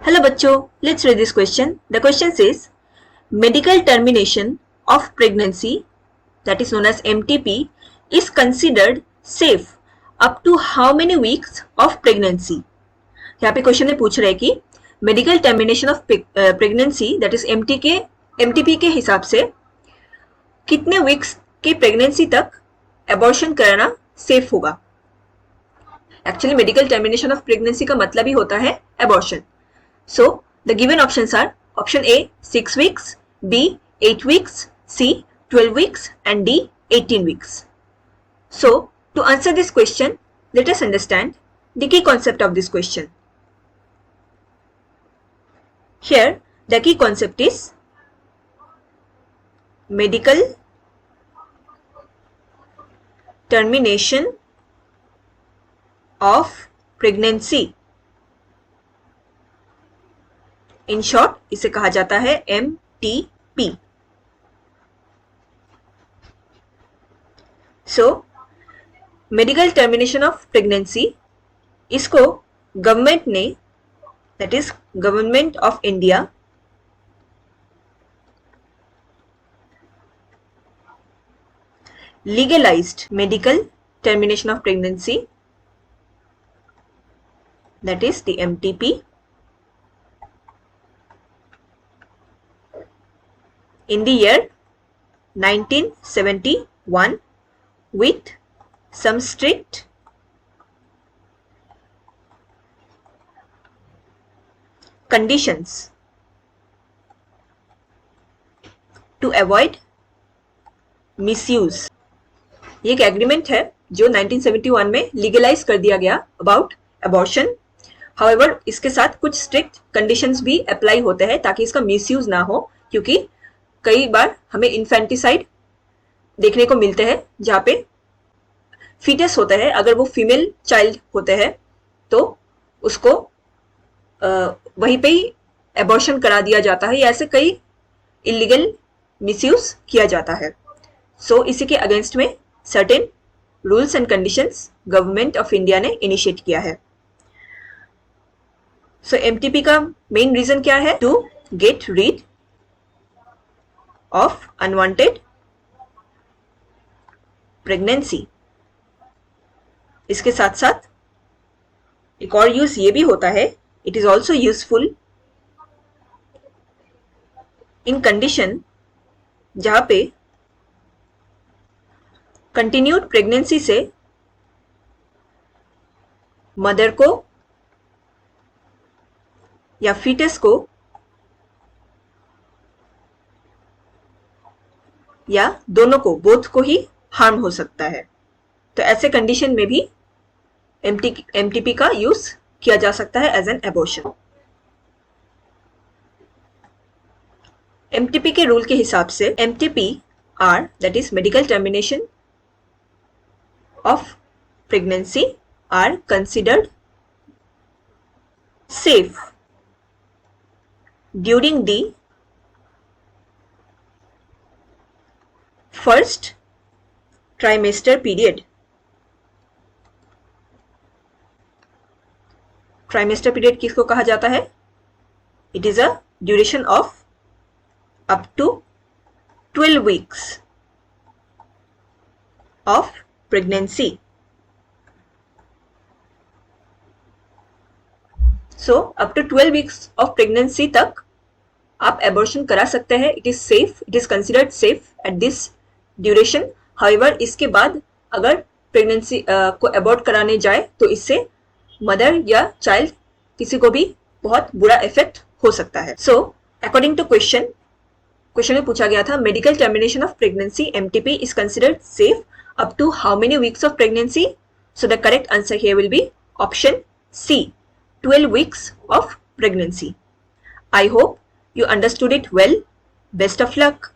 Hello बच्चों, let's read this question. The question says, medical termination of pregnancy, that is known as MTP, is considered safe up to how many weeks of pregnancy? यहाँ पे question में पूछ रहे हैं कि medical termination of pregnancy that is MTP के हिसाब से कितने वीक्स की प्रेगनेंसी तक एबॉर्शन कराना सेफ होगा. Actually medical termination of pregnancy का मतलब ही होता है abortion. So, the given options are option A 6 weeks, B 8 weeks, C 12 weeks and D 18 weeks. So, to answer this question, let us understand the key concept of this question. Here, the key concept is medical termination of pregnancy. In short इसे कहा जाता है MTP. So medical termination of pregnancy, इसको government ने, that is government of India, legalised medical termination of pregnancy, that is the MTP, in the year 1971 with some strict conditions to avoid misuse. ये एक agreement है जो 1971 में legalise कर दिया गया अबाउट एबॉर्शन. हाउएवर इसके साथ कुछ स्ट्रिक्ट कंडीशंस भी अप्लाई होते हैं ताकि इसका मिसयूज ना हो, क्योंकि कई बार हमें इन्फेंटिसाइड देखने को मिलते हैं जहाँ पे फीटस होता है, अगर वो फीमेल चाइल्ड होते हैं तो उसको वहीं पे ही एबॉर्शन करा दिया जाता है, या ऐसे कई इलीगल मिसयूज किया जाता है. सो इसी के अगेंस्ट में certain rules and conditions government of India ने इनिशिएट किया है. सो एमटीपी का मेन रीजन क्या है? To get rid of unwanted pregnancy. इसके साथ साथ एक और यूज ये भी होता है, it is also useful in condition जहां पे कंटिन्यूड प्रेगनेंसी से मदर को या फीटस को या दोनों को, बोथ को ही हार्म हो सकता है. तो ऐसे कंडीशन में भी एमटीपी का यूज किया जा सकता है एज एन एबॉर्शन. एमटीपी के रूल के हिसाब से MTP are, that is medical termination of pregnancy, are considered safe during the first trimester period. Trimester period किसको कहा जाता है? It is a duration of up to 12 weeks of pregnancy. So up to 12 weeks of pregnancy तक आप abortion करा सकते हैं. It is safe, it is considered safe at this duration. However इसके बाद अगर प्रेगनेंसी को अबॉर्ट कराने जाए तो इससे मदर या चाइल्ड किसी को भी बहुत बुरा इफेक्ट हो सकता है. सो अकॉर्डिंग टू क्वेश्चन में पूछा गया था medical termination of pregnancy MTP is considered safe up to how many weeks of pregnancy. So the correct answer here will be option C, 12 weeks of pregnancy. I hope you understood it well. Best of luck.